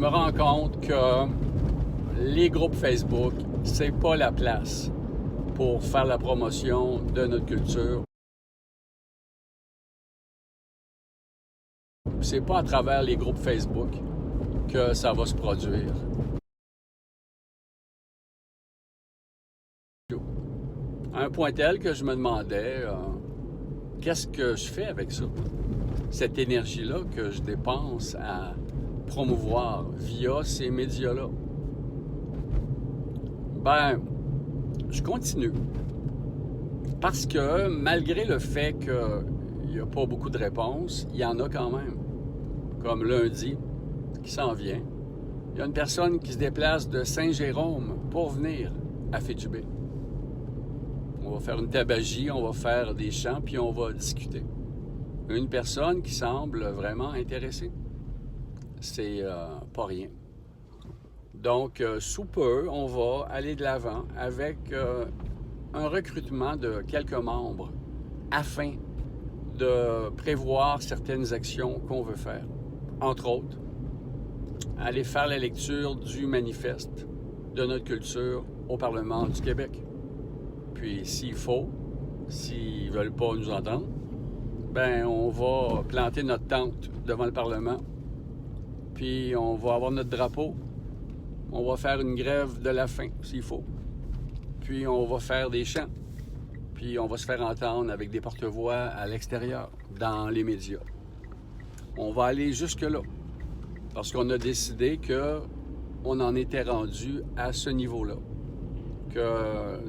me rends compte que les groupes Facebook, c'est pas la place pour faire la promotion de notre culture. C'est pas à travers les groupes Facebook que ça va se produire. À un point tel que je me demandais qu'est-ce que je fais avec ça? Cette énergie-là que je dépense à promouvoir via ces médias-là. Ben, je continue. Parce que malgré le fait qu'il n'y a pas beaucoup de réponses, il y en a quand même. Comme lundi, qui s'en vient. Il y a une personne qui se déplace de Saint-Jérôme pour venir à Fétubé. On va faire une tabagie, on va faire des chants, puis on va discuter. Une personne qui semble vraiment intéressée. C'est pas rien. Donc, sous peu, on va aller de l'avant avec un recrutement de quelques membres afin de prévoir certaines actions qu'on veut faire. Entre autres, aller faire la lecture du manifeste de notre culture au Parlement du Québec. Puis, s'il faut, s'ils ne veulent pas nous entendre, ben on va planter notre tente devant le Parlement. Puis, on va avoir notre drapeau. On va faire une grève de la faim, s'il faut. Puis, on va faire des chants. Puis, on va se faire entendre avec des porte-voix à l'extérieur, dans les médias. On va aller jusque-là. Parce qu'on a décidé qu'on en était rendu à ce niveau-là. Que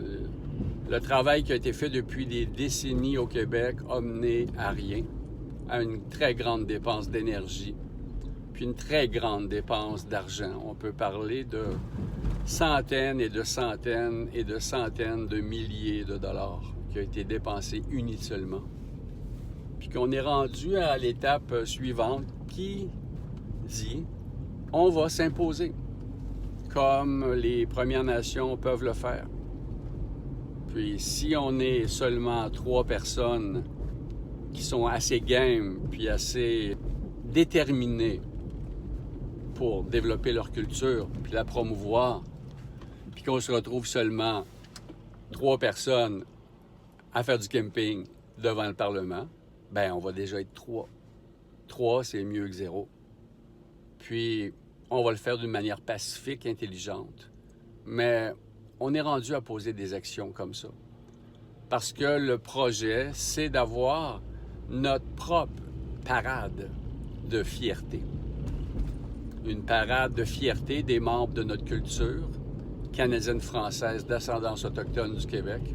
le travail qui a été fait depuis des décennies au Québec a mené à rien, à une très grande dépense d'énergie, puis une très grande dépense d'argent. On peut parler de centaines et de centaines et de centaines de milliers de dollars qui ont été dépensés inutilement. Puis qu'on est rendu à l'étape suivante qui dit on va s'imposer comme les Premières Nations peuvent le faire. Puis si on est seulement 3 personnes qui sont assez game puis assez déterminées pour développer leur culture puis la promouvoir, puis qu'on se retrouve seulement 3 personnes à faire du camping devant le Parlement, ben on va déjà être 3. 3, c'est mieux que 0. Puis on va le faire d'une manière pacifique, intelligente. Mais on est rendu à poser des actions comme ça. Parce que le projet, c'est d'avoir notre propre parade de fierté. Une parade de fierté des membres de notre culture canadienne-française d'ascendance autochtone du Québec.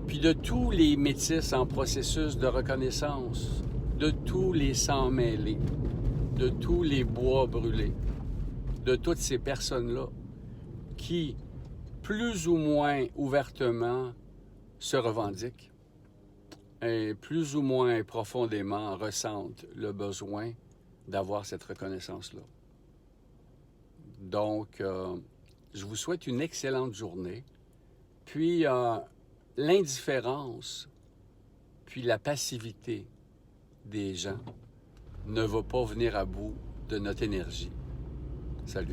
Puis de tous les métis en processus de reconnaissance, de tous les sangs mêlés, de tous les bois brûlés, de toutes ces personnes-là qui, plus ou moins ouvertement, se revendiquent et plus ou moins profondément ressentent le besoin d'avoir cette reconnaissance-là. Donc, je vous souhaite une excellente journée. Puis, l'indifférence, puis la passivité des gens ne va pas venir à bout de notre énergie. Salut.